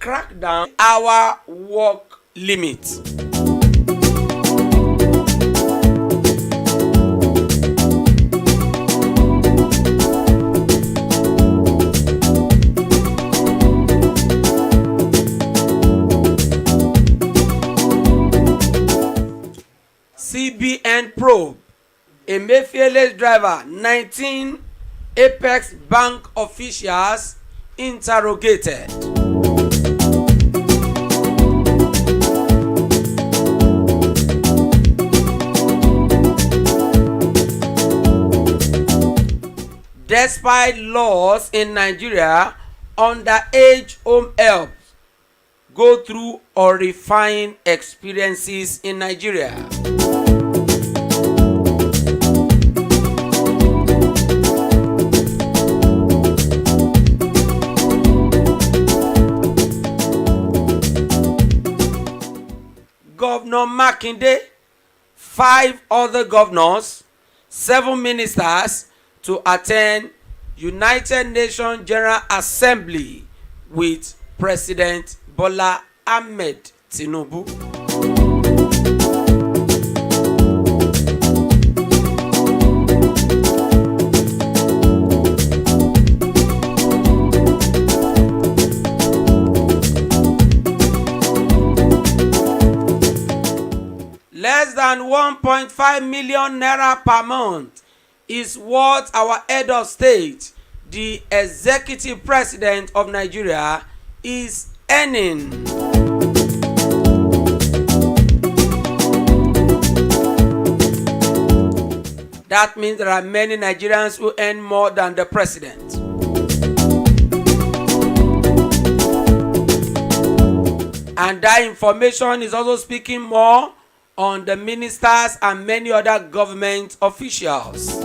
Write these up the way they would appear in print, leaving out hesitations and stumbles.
crack down our work limit. CBN probe Emefiele's driver, 19 Apex Bank officials interrogated. Despite laws in Nigeria, underage home help go through horrifying experiences in Nigeria. Governor Makinde, 5 other governors, 7 ministers to attend United Nations General Assembly with President Bola Ahmed Tinubu. Less than 1.5 million naira per month is what our head of state, the executive president of Nigeria, is earning. That means there are many Nigerians who earn more than the president. And that information is also speaking more on the ministers and many other government officials.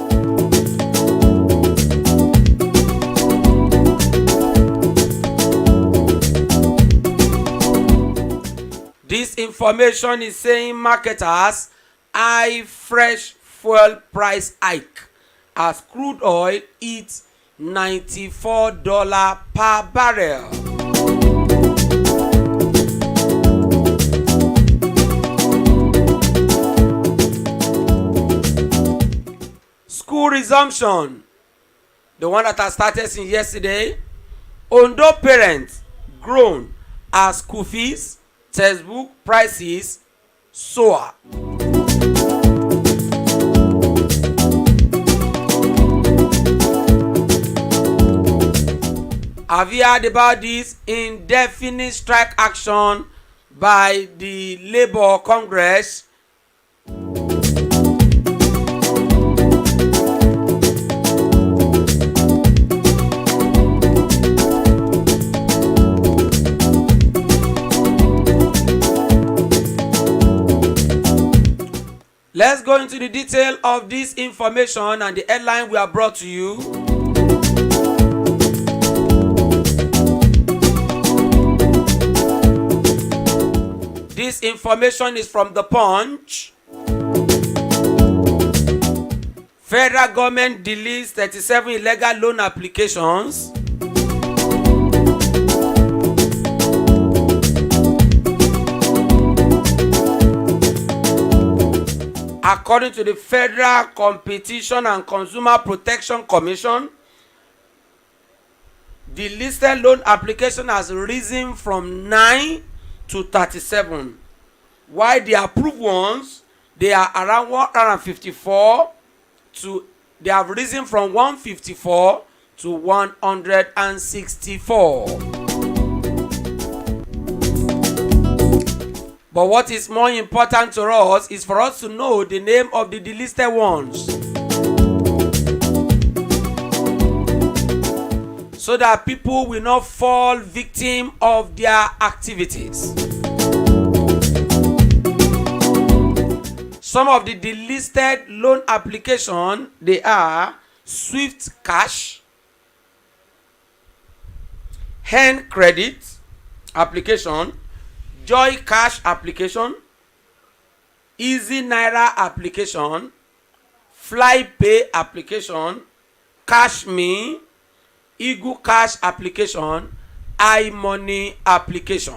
This information is saying marketers high fresh fuel price hike as crude oil hits $94 per barrel. School resumption, the one that has started since yesterday. Ondo parents groan as school fees, textbook prices soar. Have you heard about this indefinite strike action by the Labour Congress? Let's go into the detail of this information and the headline we have brought to you. This information is from The Punch. Federal government deletes 37 illegal loan applications. According to the Federal Competition and Consumer Protection Commission, the listed loan application has risen from 9 to 37, while the approved ones, they are around 154 to, they have risen from 154 to 164. But what is more important to us is for us to know the name of the delisted ones, so that people will not fall victim of their activities. Some of the delisted loan application, they are Swift Cash, Hen Credit application, Joy Cash application, Easy Naira application, Fly Pay application, Cash Me, Eagle Cash application, high money application.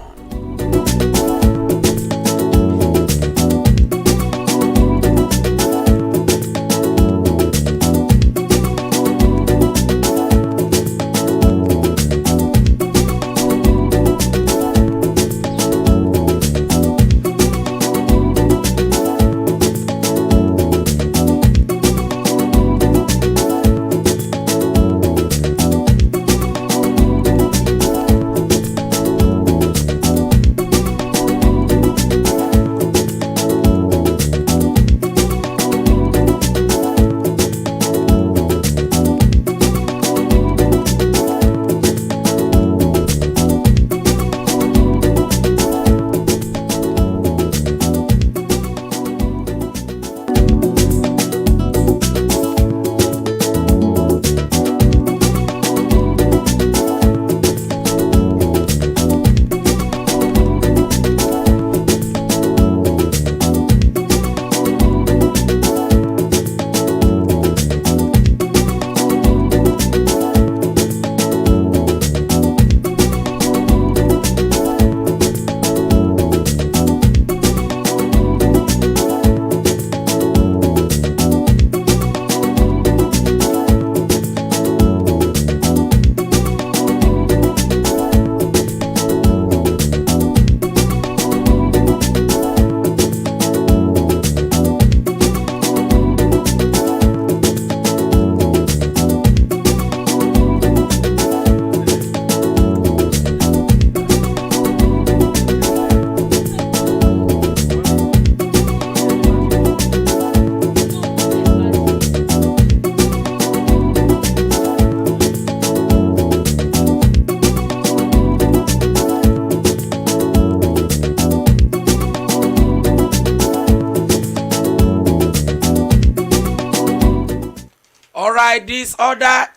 Alright, this other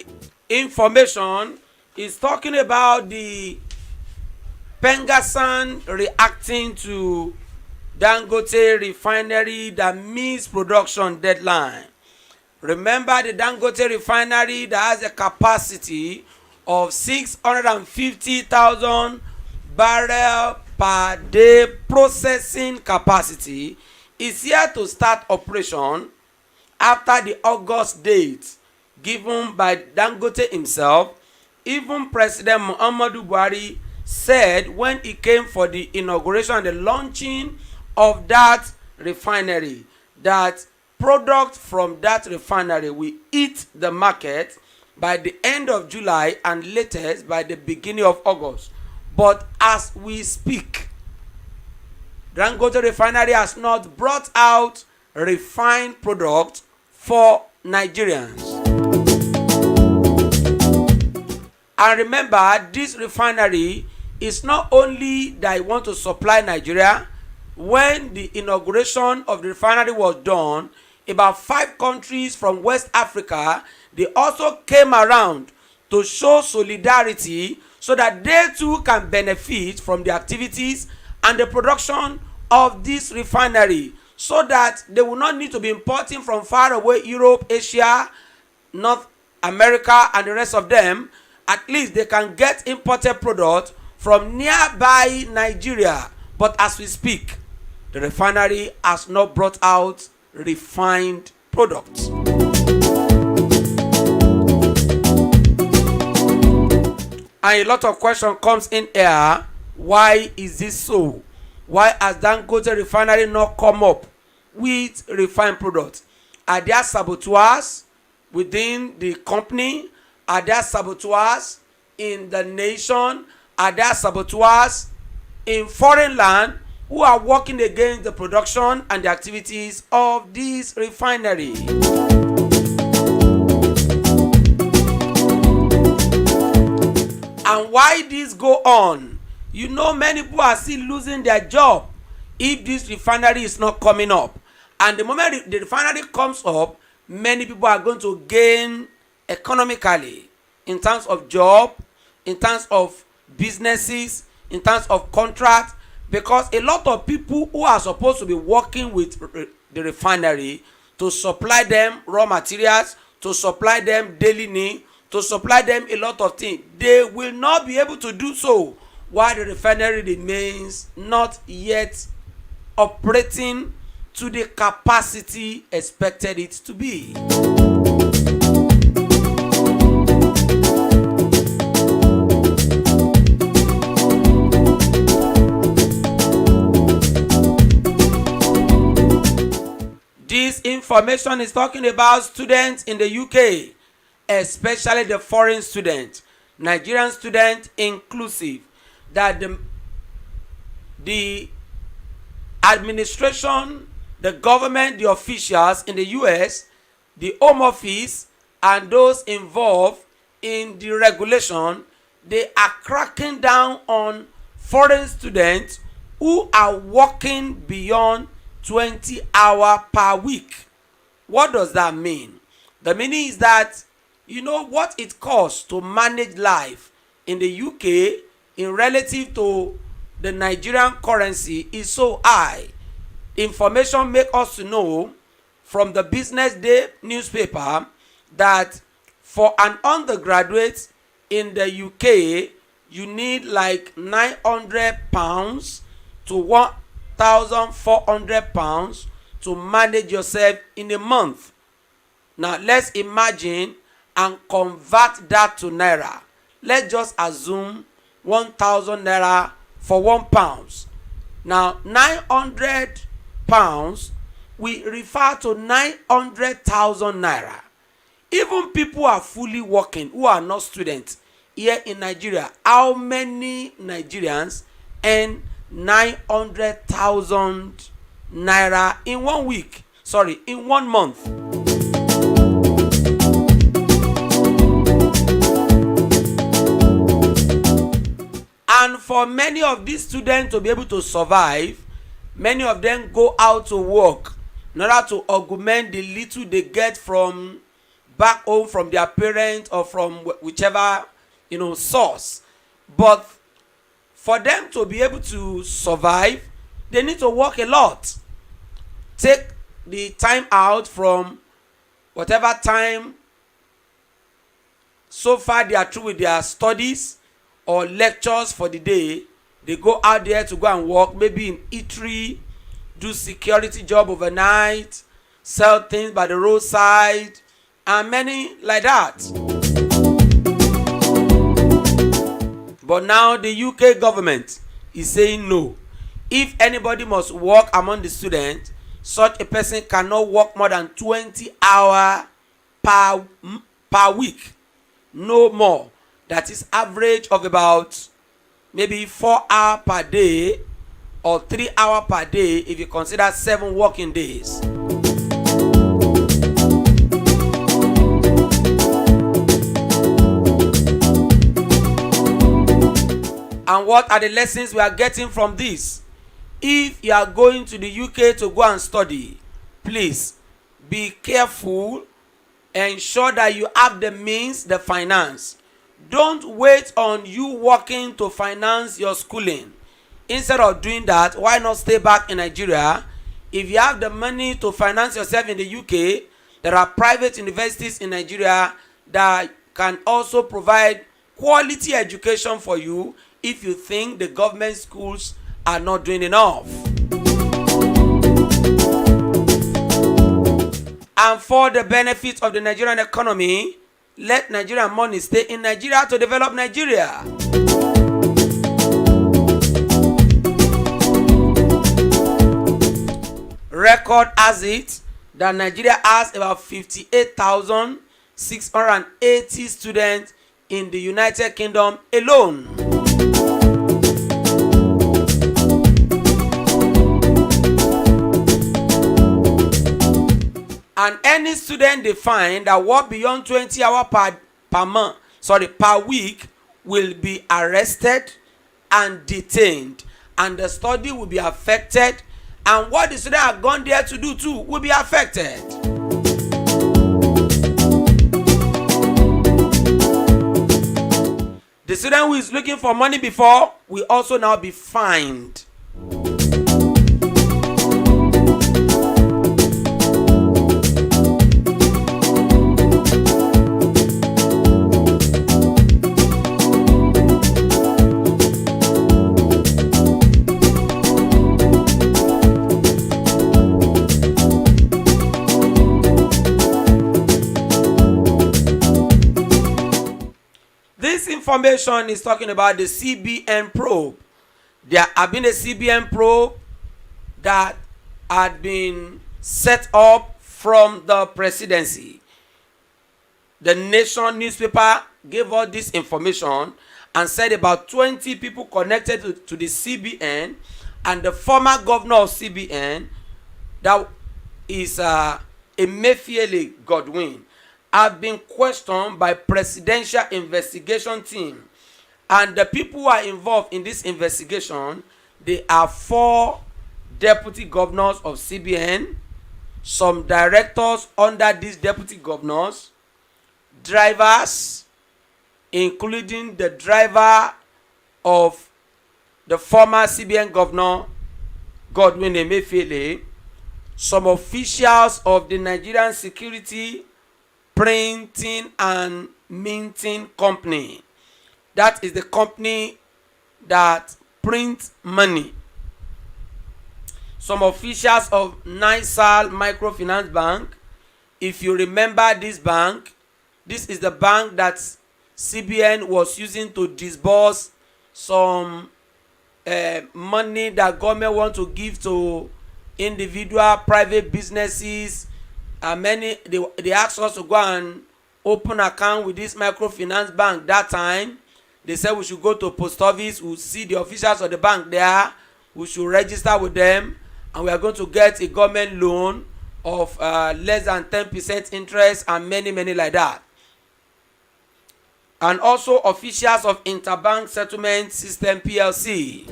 information is talking about the Pengasan reacting to Dangote refinery that missed production deadline. Remember the Dangote refinery that has a capacity of 650,000 barrel per day processing capacity is here to start operation after the August date given by Dangote himself. Even President Muhammadu Buhari said when he came for the inauguration and the launching of that refinery that product from that refinery will hit the market by the end of July and latest by the beginning of August. But as we speak, Dangote refinery has not brought out refined product for Nigerians. And remember, this refinery is not only that it want to supply Nigeria. When the inauguration of the refinery was done, about 5 countries from West Africa, they also came around to show solidarity so that they too can benefit from the activities and the production of this refinery, so that they will not need to be importing from far away Europe, Asia, North America and the rest of them. At least they can get imported products from nearby Nigeria. But as we speak, the refinery has not brought out refined products. And a lot of question comes in here. Why is this so? Why has Dangote refinery not come up with refined products? Are there saboteurs within the company? Are there saboteurs in the nation? Are there saboteurs in foreign land who are working against the production and the activities of this refinery? And why this go on? You know, many people are still losing their job if this refinery is not coming up. And the moment the refinery comes up, many people are going to gain economically, in terms of job, in terms of businesses, in terms of contracts, because a lot of people who are supposed to be working with the refinery to supply them raw materials, to supply them daily need, to supply them a lot of things. They will not be able to do so while the refinery remains not yet operating to the capacity expected it to be. This information is talking about students in the UK, especially the foreign students, Nigerian students inclusive, that the administration, the government, the officials in the US, the Home Office, and those involved in the regulation, they are cracking down on foreign students who are working beyond 20 hours per week. What does that mean? The meaning is that you know what it costs to manage life in the UK in relative to the Nigerian currency is so high. Information make us to know from the Business Day newspaper that for an undergraduate in the UK you need like £900 to £1,400 to manage yourself in a month. Now let's imagine and convert that to naira. Let's just assume 1,000 naira for £1. Now £900 we refer to 900,000 naira. Even people who are fully working who are not students here in Nigeria, how many Nigerians earn 900,000 naira in 1 week? Sorry, in 1 month. And for many of these students to be able to survive, many of them go out to work in order to augment the little they get from back home from their parents or from whichever source. But for them to be able to survive, they need to work a lot. Take the time out from whatever time so far they are through with their studies or lectures for the day. They go out there to go and work, maybe in eatery, do security job overnight, sell things by the roadside, and many like that. But now the UK government is saying no. If anybody must work among the students, such a person cannot work more than 20 hours per week. No more. That is average of about maybe 4 hours per day or 3 hours per day if you consider 7 working days. And what are the lessons we are getting from this? If you are going to the UK to go and study, please be careful. Ensure that you have the means, the finance. Don't wait on you working to finance your schooling. Instead of doing that, why not stay back in Nigeria? If you have the money to finance yourself in the UK, there are private universities in Nigeria that can also provide quality education for you if you think the government schools are not doing enough. And for the benefit of the Nigerian economy, let Nigerian money stay in Nigeria to develop Nigeria. Record has it that Nigeria has about 58,680 students in the United Kingdom alone. And any student they find that work beyond 20 hours per week will be arrested and detained, and the study will be affected, and what the student have gone there to do too will be affected. The student who is looking for money before will also now be fined. information is talking about the CBN probe. There have been a CBN probe that had been set up from the presidency. The Nation newspaper gave us this information and said about 20 people connected to the CBN and the former governor of CBN, that is Emefiele Godwin, have been questioned by presidential investigation team. And the people who are involved in this investigation, they are 4 deputy governors of CBN, some directors under these deputy governors, drivers, including the driver of the former CBN governor Godwin Emefiele, some officials of the Nigerian Security Printing and Minting Company. That is the company that prints money. Some officials of Nisal Microfinance Bank. If you remember this bank, this is the bank that CBN was using to disburse some money that government want to give to individual private businesses. Many they asked us to go and open account with this microfinance bank. That time they said we should go to post office, we'll see the officials of the bank there, we should register with them, and we are going to get a government loan of less than 10% interest and many like that. And also officials of Interbank Settlement System PLC.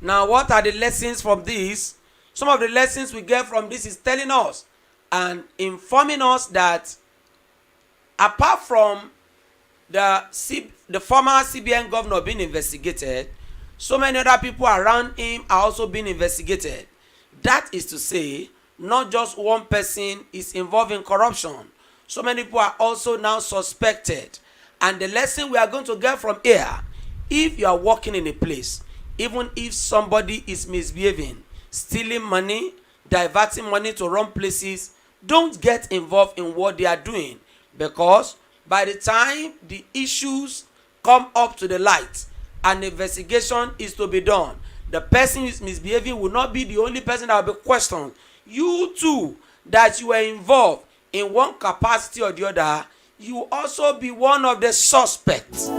Now, what are the lessons from this? Some of the lessons we get from this is telling us and informing us that apart from the former CBN governor being investigated, so many other people around him are also being investigated. That is to say, not just one person is involved in corruption. So many people are also now suspected. And the lesson we are going to get from here, if you are working in a place, even if somebody is misbehaving, stealing money, diverting money to wrong places, don't get involved in what they are doing, because by the time the issues come up to the light, an investigation is to be done. The person who is misbehaving will not be the only person that will be questioned. You too, that you were involved in one capacity or the other, you also be one of the suspects.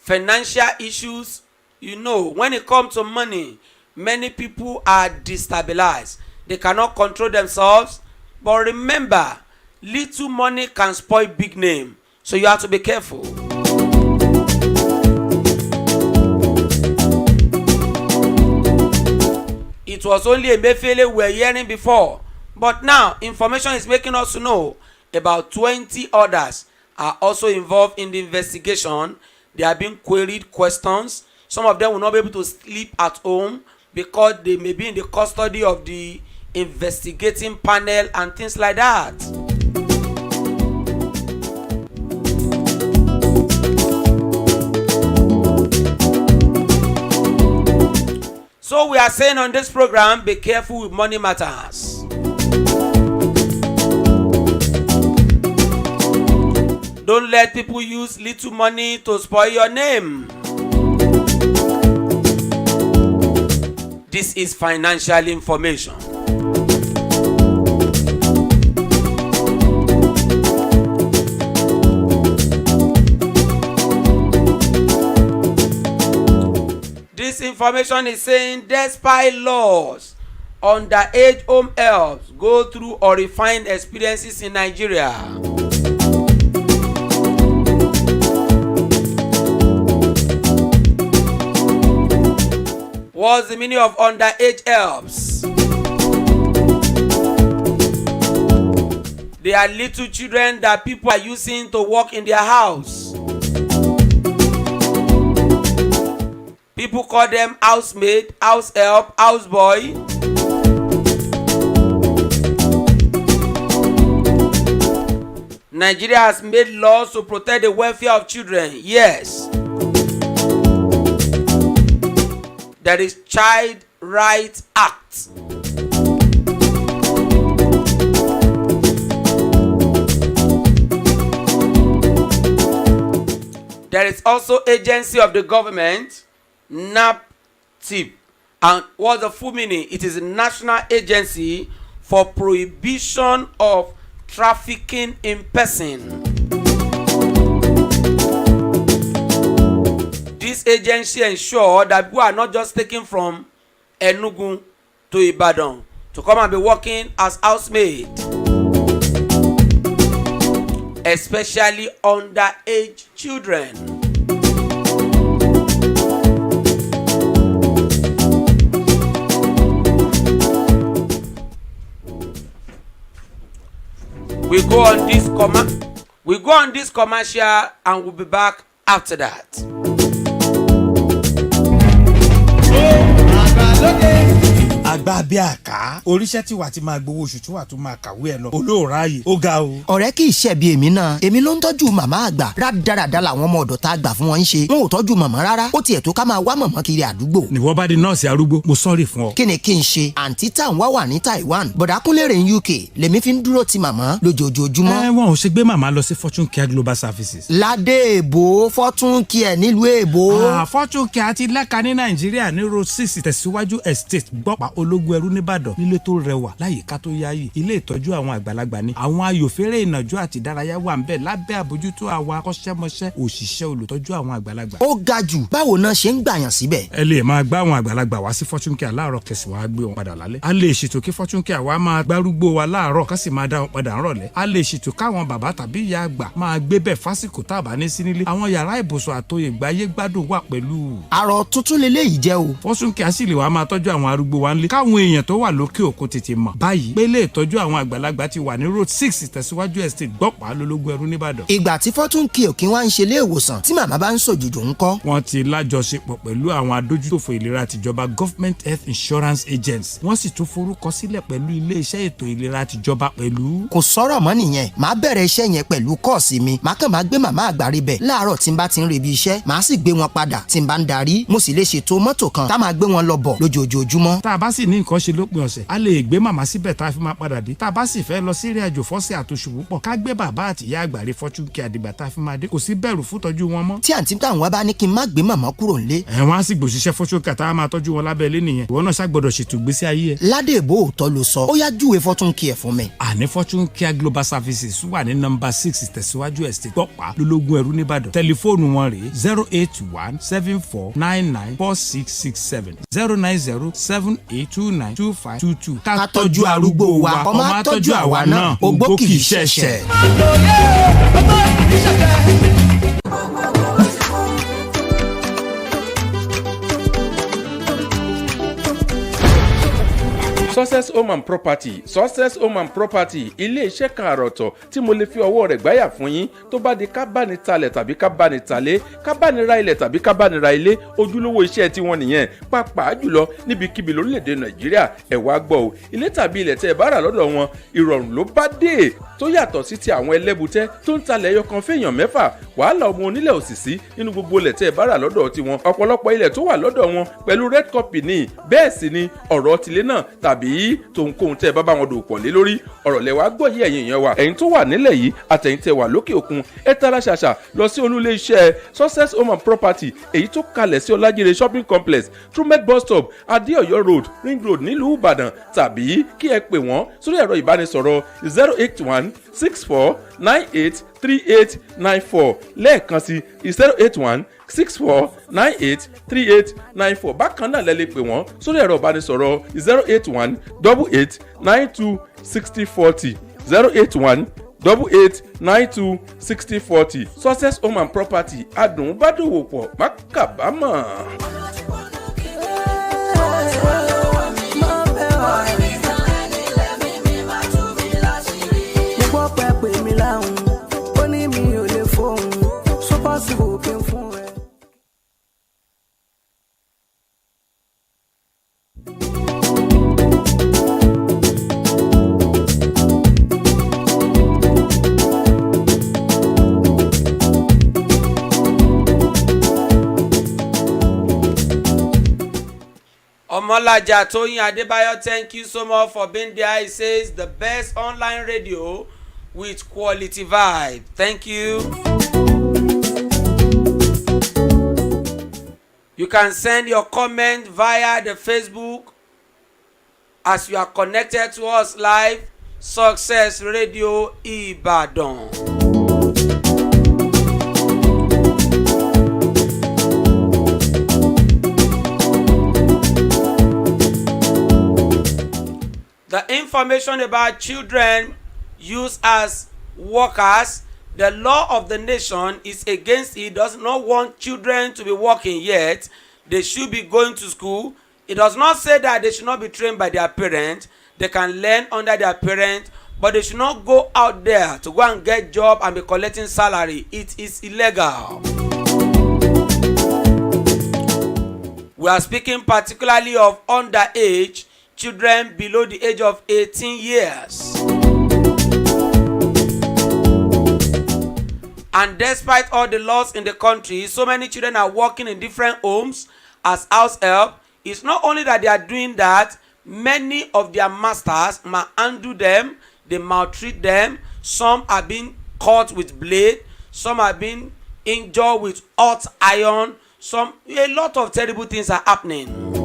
Financial issues, when it comes to money, many people are destabilized. They cannot control themselves. But remember, little money can spoil big name. So you have to be careful. It was only Emefiele we were hearing before. But now, information is making us to know about 20 others are also involved in the investigation. They are being queried questions. Some of them will not be able to sleep at home because they may be in the custody of the investigating panel and things like that. So we are saying on this program, be careful with money matters. Don't let people use little money to spoil your name. This is financial information. This information is saying, despite laws, underage home helps go through horrifying experiences in Nigeria. What's the meaning of underage helps? They are little children that people are using to work in their house. People call them housemaid, house help, houseboy. Nigeria has made laws to protect the welfare of children. Yes. There is Child Rights Act. There is also agency of the government, NAPTIP. And what's the full meaning? It is a national agency for prohibition of trafficking in person. This agency ensures that people are not just taken from Enugu to Ibadan to come and be working as housemaid, especially underage children. We go on this commercial and we'll be back after that. àgbà bí àká oríṣẹ́ tí wà ti máa gbowó oṣù tí wà tún máa kàwé ẹ lọ olóòráyè ó ga o. ọ̀rẹ́ kì í ṣe bí èmi náà èmi ló ń tọ́jú màmá àgbà rádaràda làwọn ọmọ ọ̀dọ̀ tá a gbà fún wọn ń ṣe wọn ò tọ́jú màmá rárá ó tiẹ̀ tó ká máa wá màmá kiri àdúgbò. nìwọ bá di nọ́ọ̀sì arúgbó mo sọ́ọ̀rì fún ọ. kí ni kí n ṣe àǹtí tá à ń wá wà ní Taiwan bọ̀dákúnlé rẹ̀ ní UK lèmi fi ń dúró ti màmá lójoojúmọ́. wọn ò ṣe gbé màmá lọ sí Fortune Care Global Services. ládé èbó Fortune Care nílùú èbó. Fortune Care ti lẹ́ka ní Nàìjíríà ní road 6 tẹ̀síwájú estate gbọ́pàá ológun ẹrú nìbàdàn nílé tó rẹwà láyìíká tó yáyì ilé ìtọ́jú àwọn àgbàlagbà ni àwọn ayòfẹ́rẹ́ ìnàjú àti ìdárayá wà ń bẹ̀ lábẹ́ àbójútó àwọn akọ́ṣẹ́mọṣẹ́ òṣìṣẹ́ olùtọ́jú àwọn àgbàlagbà. ó ga jù báwo náà ṣe ń gbàyàn síbẹ̀. ẹ lè máa gbá àwọn àgbàlagbà wá sí Fortune Care láàárọ̀ kẹsì wàá gbé wọn padà lálẹ́. a lè ṣètò kí Fortune Care wá máa gbárùgbó wa láàárọ̀ kán sì máa dá wọn padà ńrọ̀lẹ́. a lè ṣètò káwọn bàbá tàbí ìyá àgbà máa gbé bẹ̀ fásìkò tá a bá ní sí nílé. àwọn yàrá ìbùsùn àtòyè gbáyé gbádùn wà pẹ̀lú. àrò tuntun leléyìí jẹ́ o. Fortune Care sì lè wá máa tọ́jú àwọn arúgbó wa nílé káwọn èèyàn tó wà lókè òkun tètè mọ̀ báyìí pé ilé ìtọ́jú àwọn àgbàlagbà ti wà ní road 6 tẹ̀síwájú estate gbọ́pàá lológun ẹrú nìbàdàn. ìgbà tí Fortune Care kí wọ́n ń ṣe ilé ìwòsàn tí màmá bá ń ṣòjòjò ńkọ́. wọ́n ti lájọṣepọ̀ pẹ̀lú àwọn adójútòfò ìlera tìjọba Government Health Insurance Agency wọ́n sì tún forúkọ sílẹ̀ pẹ̀lú ilé-iṣẹ́ ètò ìlera tìjọba pẹ̀lú. kò sọ̀rọ̀ mọ́ nìyẹn màá bẹ̀rẹ̀ iṣẹ́ yẹn pẹ̀lú kọ́ọ̀sì mi màá kàn máa gbé màmá àgbà rí bẹ̀ láàárọ̀ tí n bá ti ń rebi iṣẹ́ màá sì gbé wọn padà tí n bá ń darí mo sì lè ṣètò mọ́tò kan tá máa gbé wọn lọ bọ̀ lójoojúmọ́. tá a bá sì ní nǹkan ṣe lópin ọ̀sẹ̀ a lè gbé màmá síbẹ̀ tá a fi máa padà dé tá a bá sì fẹ́ lọ sí ìrìn àjò fọ́sẹ̀ àtòṣù púpọ̀ ká gbé bàbá àti ìyá àgbà rí Fortune Care àdìgbà tá a fi máa dé kò sí bẹ̀rù fún tọ́jú wọn mọ́. tí àǹtí táwọn wá bá ní kí n má gbé màmá kúrò nílé. wọ́n á sì gbòṣìṣẹ́ Fortune Care tá a máa tọ́jú wọn lábẹ́ ilé nìyẹn ìwọ náà ṣàgbọ́dọ̀ ṣètò ìgbésí ayé ẹ. ládé ìbò òótọ́ ló sọ ó yá júwe Fortune Care fún mi. àní Fortune Care Global Services wà ní nọ́mbà 6 tẹ̀síwájú estate gbọ́pàá lológun ẹrú nìbàdàn tẹlifóònù wọn rèé 08174994667 09078292522. ká tọ́jú arúgbó wa ọmọ àtọ́jú àwa náà ògbó kì í ṣẹ̀ṣẹ̀. Success Home and Property ilé iṣẹ́ kan àròtọ̀ tí mo lè fi ọwọ́ rẹ̀ gbáyà fún yín tó bá di ká bá ní talẹ̀ tàbí ká bá ní talé ká bá ní ra ilẹ̀ tàbí ká bá ní ra ilé ojúlówó iṣẹ́ tiwọn nìyẹn pàápàá jùlọ níbikíbi lórílẹ̀‐èdè Nàìjíríà ẹ wá gbọ́ o ilé tàbí ilẹ̀ tẹ́ ẹ bá rà lọ́dọ̀ wọn ìrọ̀rùn ló bá dé tó yàtọ̀ sí ti àwọn ẹlẹ́bùtẹ́ tó ń talẹ̀ ẹyọ kan fẹ́yàn mẹ́fà wàhálà ọmọ onílẹ̀ òsìsí nínú gbogbo ilẹ̀ tẹ́ ẹ bá rà lọ́dọ̀ tiwọn ọ̀pọ̀lọpọ̀ ilẹ̀ tó wà lọ́dọ̀ wọn pẹ̀lú red copy ní bẹ́ẹ̀ sì ni ọ̀rọ̀ tilé náà tàbí tòǹkóhun tẹ́ ẹ bá wọn dòwò pọ̀ lé lórí ọ̀rọ̀ lẹ wá gbọ́ yìí ẹ̀yin èèyàn wa ẹ̀yin tó wà nílẹ̀ yìí àtẹ̀yin tẹ́ wà lókè òkun ẹ tara ṣàṣà lọ sí olúlé iṣẹ́ Success Home and Property èyí tó kalẹ̀ sí Ọlájírè shopping complex Trumet bus stop Adéọ̀yọ́ road ring road nílùú Ìbàdàn tàbí kí ẹ pè wọ́n sórí ẹ̀rọ ìbánisọ̀rọ̀ 08164983894 lẹ́ẹ̀kan sí 08164983894 bákan náà lẹ lè pè wọ́n sórí ẹ̀rọ ìbánisọ̀rọ̀ 08188926040 08188926040 Success Home and Property adùn bá dòwò pọ̀ má kábàámọ̀. Omolaja Toyin Adebayo, thank you so much for being there. He says the best online radio with quality vibe. Thank you. You can send your comment via the Facebook as you are connected to us live. Success Radio Ibadan. The information about children used as workers, the law of the nation is against it. Does not want children to be working yet. They should be going to school. It does not say that they should not be trained by their parents. They can learn under their parents, but they should not go out there to go and get job and be collecting salary. It is illegal. We are speaking particularly of underage children below the age of 18 years. And despite all the laws in the country, so many children are working in different homes as house help. It's not only that they are doing that, many of their masters undo them, they maltreat them. Some are being cut with blade, some are being injured with hot iron. A lot of terrible things are happening.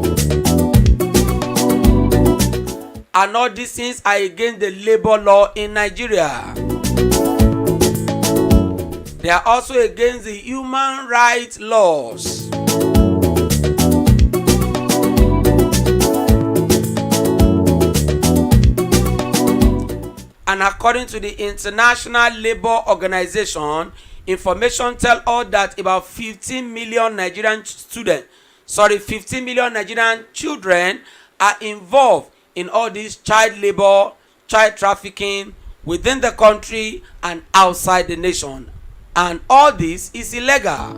And all these things are against the labor law in Nigeria. They are also against the human rights laws. And according to the International Labour Organization, information tells us that about 15 million Nigerian children are involved in all this child labor, child trafficking within the country and outside the nation. And all this is illegal.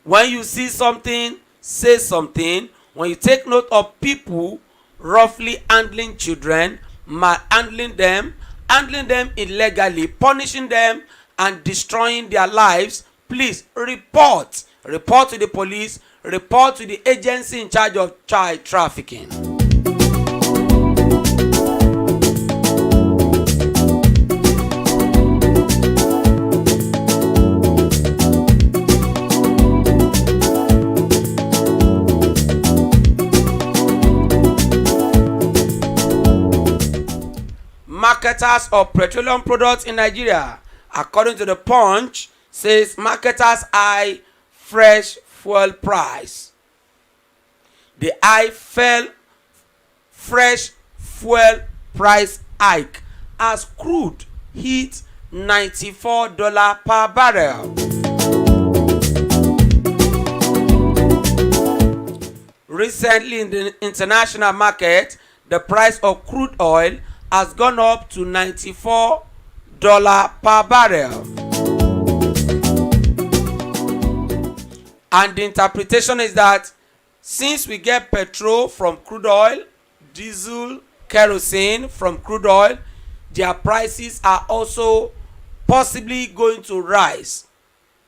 When you see something, say something. When you take note of people roughly handling children, handling them illegally, punishing them and destroying their lives, please report. Report to the police. Report to the agency in charge of child trafficking. Marketers of petroleum products in Nigeria, according to the Punch, says marketers eye fresh fuel price. The fresh fuel price hike as crude hit $94 per barrel. Recently in the international market, the price of crude oil has gone up to $94 per barrel. And the interpretation is that since we get petrol from crude oil, diesel, kerosene from crude oil, their prices are also possibly going to rise.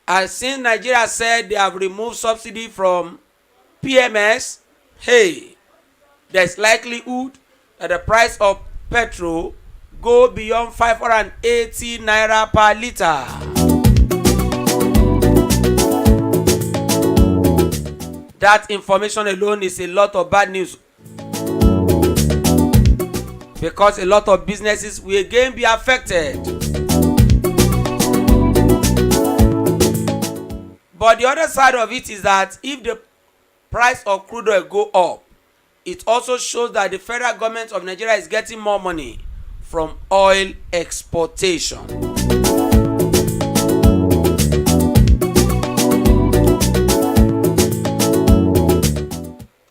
And since Nigeria said they have removed subsidy from PMS, there's likelihood that the price of petrol go beyond 580 naira per liter. That information alone is a lot of bad news, because a lot of businesses will again be affected. But the other side of it is that if the price of crude oil go up, it also shows that the federal government of Nigeria is getting more money from oil exportation.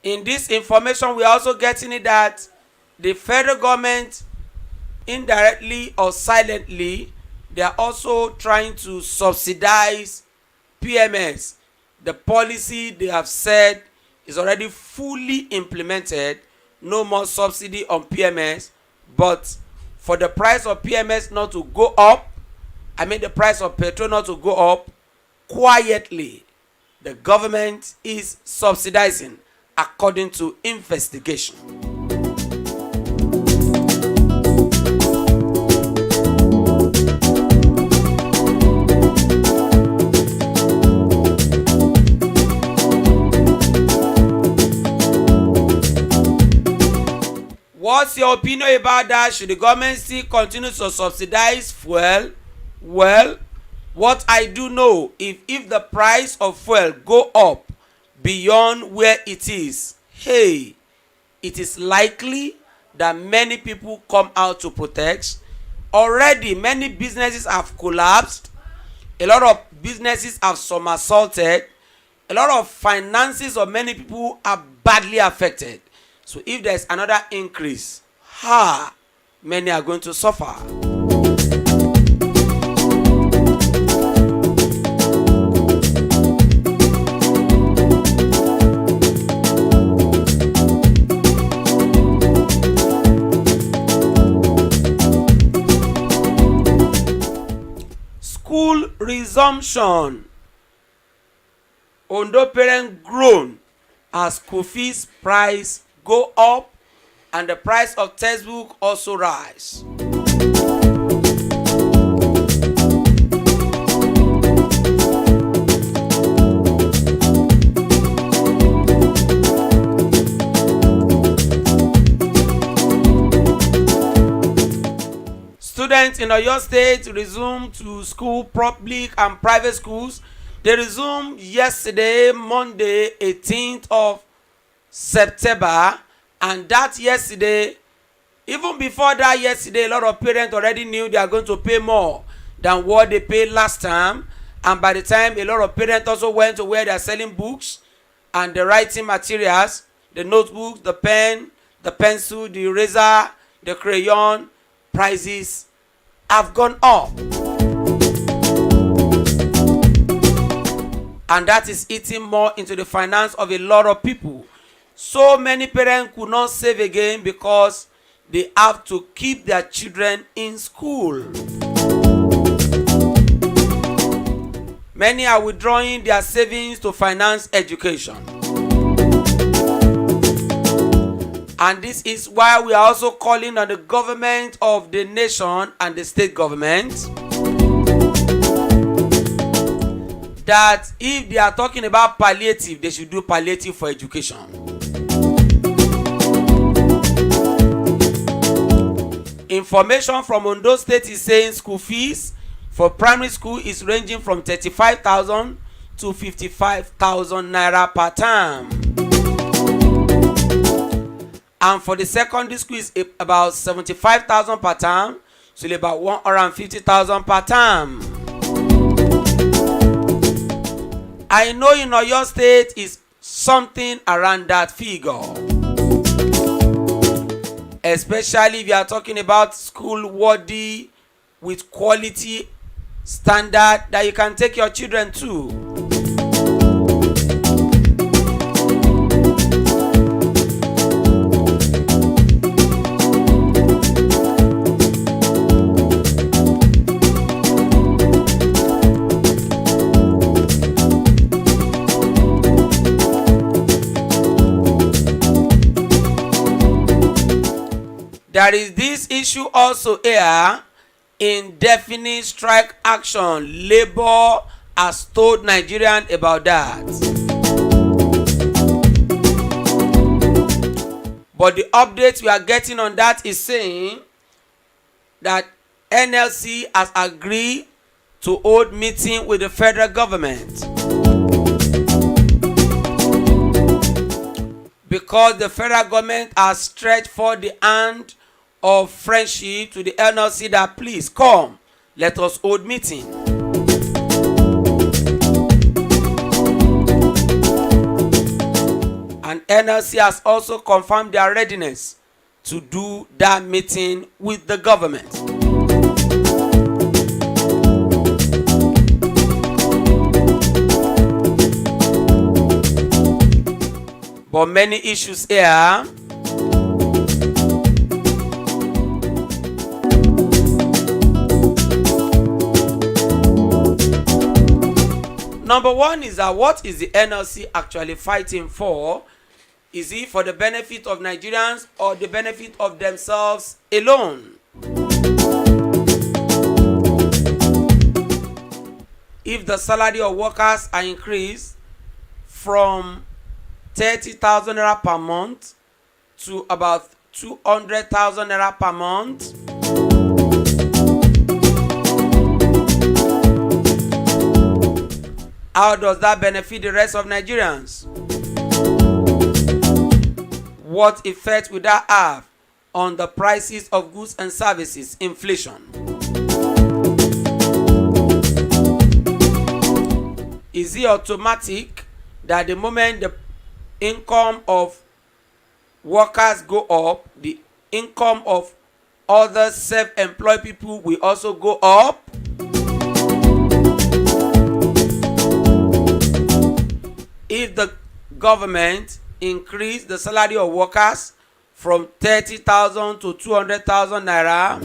In this information, we are also getting it that the federal government, indirectly or silently, they are also trying to subsidize PMS. The policy they have said is already fully implemented. No more subsidy on PMS, but for the price of PMS not to go up, the price of petrol not to go up, quietly the government is subsidizing according to investigation. What's your opinion about that? Should the government still continue to subsidize fuel? Well, what I do know, if the price of fuel go up beyond where it is, hey, it is likely that many people come out to protest. Already, many businesses have collapsed. A lot of businesses have somersaulted. A lot of finances of many people are badly affected. So if there's another increase, many are going to suffer. School resumption. Ondo parents groan as school fees price go up and the price of textbook also rise. Students in Oyo State resumed to school, public and private schools. They resumed yesterday, Monday, 18th of September, and that yesterday, even before that yesterday, a lot of parents already knew they are going to pay more than what they paid last time, and by the time, a lot of parents also went to where they are selling books and the writing materials, the notebooks, the pen, the pencil, the eraser, the crayon, prices have gone up. And that is eating more into the finance of a lot of people. So many parents could not save again because they have to keep their children in school. Many are withdrawing their savings to finance education. And this is why we are also calling on the government of the nation and the state government that if they are talking about palliative, they should do palliative for education. Information from Ondo State is saying school fees for primary school is ranging from 35,000 to 55,000 naira per term. And for the secondary school is about 75,000 per term to about 150,000 per term. I know in Oyo State is something around that figure. Especially if you are talking about school worthy with quality standard that you can take your children to. There is this issue also here, indefinite strike action. Labour has told Nigerians about that. But the updates we are getting on that is saying that NLC has agreed to hold meeting with the federal government. Because the federal government has stretched for the hand of friendship to the NLC that please come, let us hold meeting. And NLC has also confirmed their readiness to do that meeting with the government. But many issues here. Number one is that what is the NLC actually fighting for? Is it for the benefit of Nigerians or the benefit of themselves alone? If the salary of workers are increased from 30,000 naira per month to about 200,000 naira per month, how does that benefit the rest of Nigerians? What effect will that have on the prices of goods and services, inflation? Is it automatic that the moment the income of workers go up, the income of other self-employed people will also go up? If the government increase the salary of workers from 30,000 to 200,000 naira,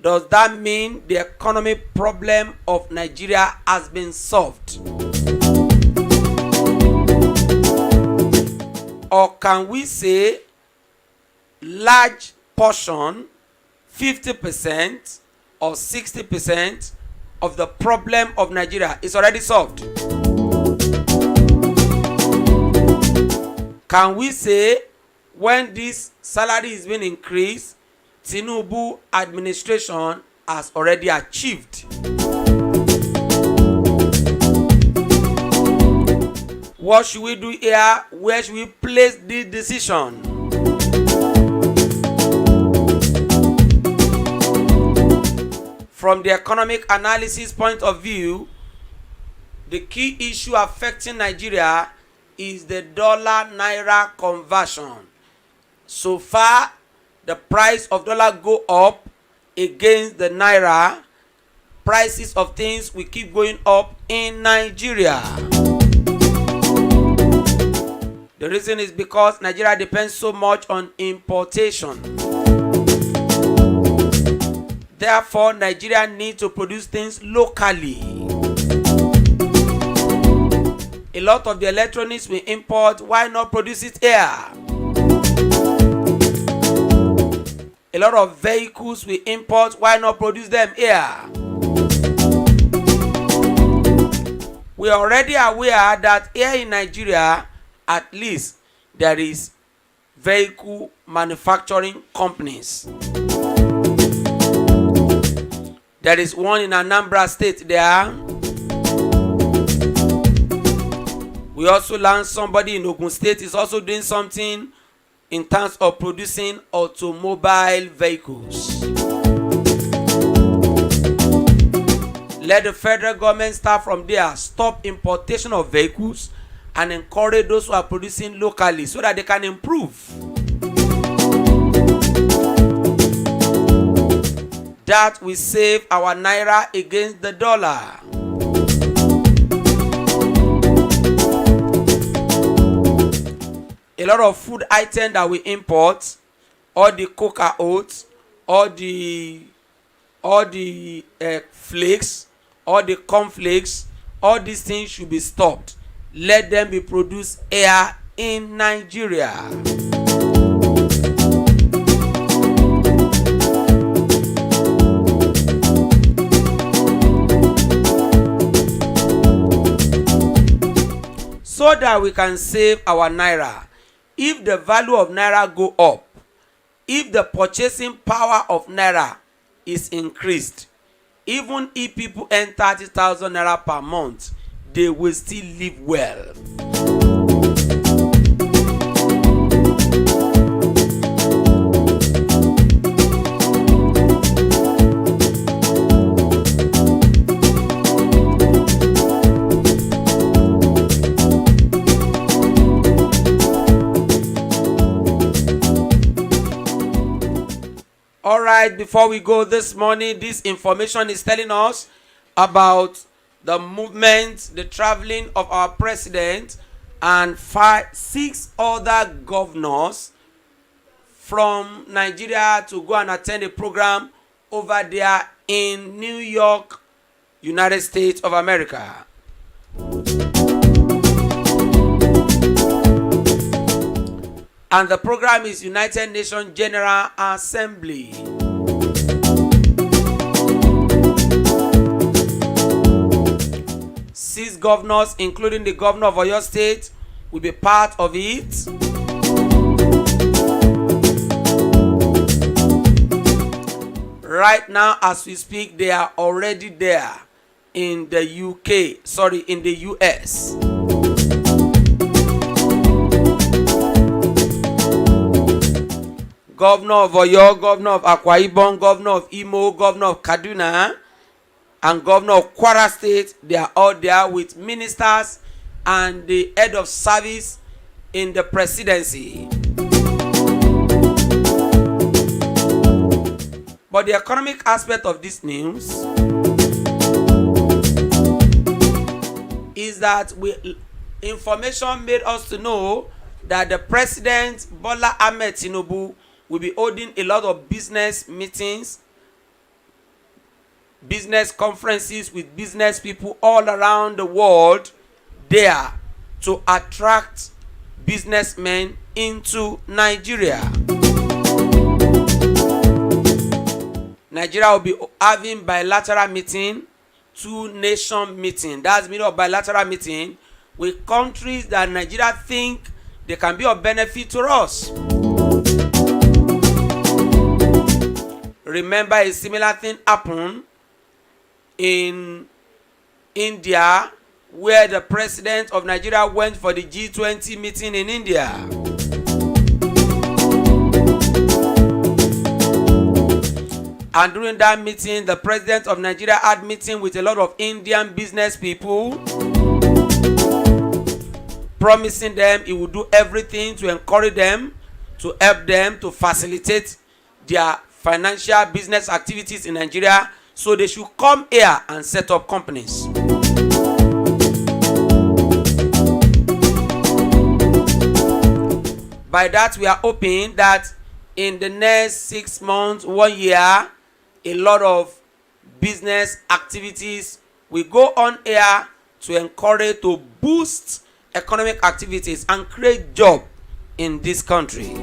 does that mean the economic problem of Nigeria has been solved? Or can we say large portion, 50% or 60% of the problem of Nigeria is already solved? Can we say when this salary is being increased, Tinubu administration has already achieved? What should we do here? Where should we place this decision? From the economic analysis point of view, the key issue affecting Nigeria is the dollar-naira conversion. So far, the price of dollar go up against the naira. Prices of things will keep going up in Nigeria. The reason is because Nigeria depends so much on importation. Therefore, Nigeria needs to produce things locally. A lot of the electronics we import, why not produce it here? A lot of vehicles we import, why not produce them here? We are already aware that here in Nigeria, at least, there is vehicle manufacturing companies. There is one in Anambra State there. We also learned somebody in Ogun State is also doing something in terms of producing automobile vehicles. Let the federal government start from there, stop importation of vehicles and encourage those who are producing locally so that they can improve. That will save our naira against the dollar. A lot of food items that we import, all the cocoa oats, all the flakes, all the cornflakes, all these things should be stopped. Let them be produced here in Nigeria. So that we can save our naira. If the value of naira go up, if the purchasing power of naira is increased, even if people earn 30,000 naira per month, they will still live well. All right, before we go this morning, this information is telling us about the movement, the traveling of our president and 6 other governors from Nigeria to go and attend a program over there in New York, United States of America. And the program is United Nations General Assembly. Six governors, including the governor of Oyo State, will be part of it. Right now, as we speak, they are already there in the in the US. Governor of Oyo, Governor of Akwa Ibom, Governor of Imo, Governor of Kaduna, and Governor of Kwara State, they are all there with ministers and the head of service in the presidency. But the economic aspect of this news is that information made us to know that the President Bola Ahmed Tinubu will be holding a lot of business meetings, business conferences with business people all around the world there to attract businessmen into Nigeria. Nigeria will be having bilateral meeting, two-nation meeting. That's the meaning of bilateral meeting with countries that Nigeria think they can be of benefit to us. Remember, a similar thing happened in India, where the president of Nigeria went for the G20 meeting in India. And during that meeting, the president of Nigeria had meeting with a lot of Indian business people, promising them he would do everything to encourage them, to help them, to facilitate their financial business activities in Nigeria, so they should come here and set up companies. By that, we are hoping that in the next 6 months, 1 year, a lot of business activities will go on here to encourage, to boost economic activities and create jobs in this country.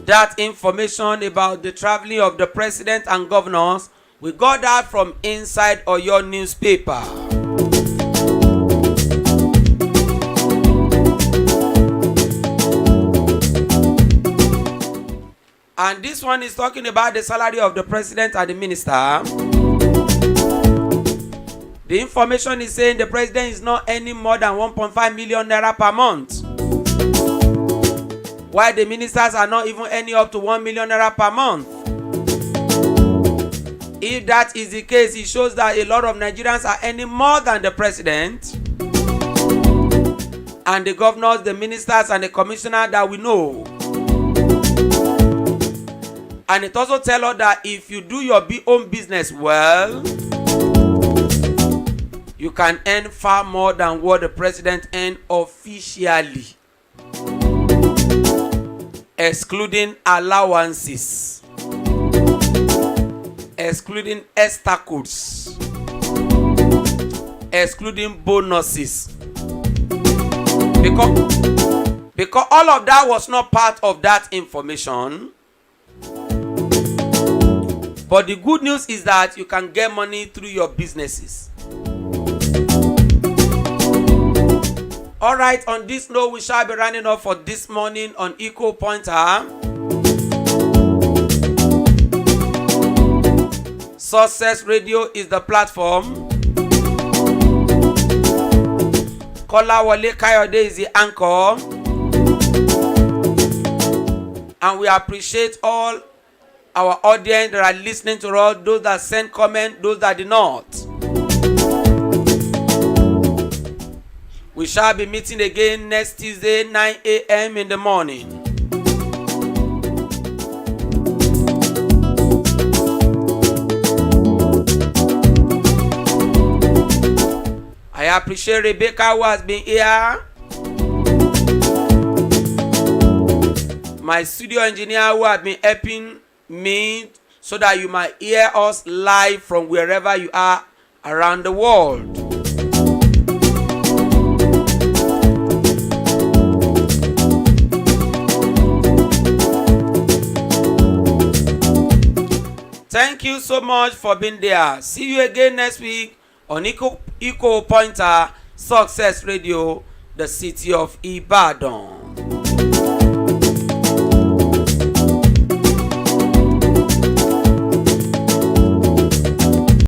That information about the traveling of the president and governors, we got that from inside Oyo newspaper. And this one is talking about the salary of the president and the minister. The information is saying the president is not earning more than 1.5 million naira per month, while the ministers are not even earning up to 1 million naira per month. If that is the case, it shows that a lot of Nigerians are earning more than the president and the governors, the ministers, and the commissioner that we know. And it also tells us that if you do your own business well, you can earn far more than what the president earns officially, excluding allowances, excluding extra codes, excluding bonuses. Because all of that was not part of that information. But the good news is that you can get money through your businesses. Alright, on this note, we shall be running off for this morning on Eco Pointer. Success Radio is the platform. Kolawole Kayode is the anchor. And we appreciate all our audience that are listening to us, those that send comments, those that did not. We shall be meeting again next Tuesday, 9 a.m. in the morning. I appreciate Rebecca who has been here. my studio engineer who have been helping me so that you might hear us live from wherever you are around the world. Thank you so much for being there. See you again next week on Eco Pointer Success Radio, the city of Ibadan.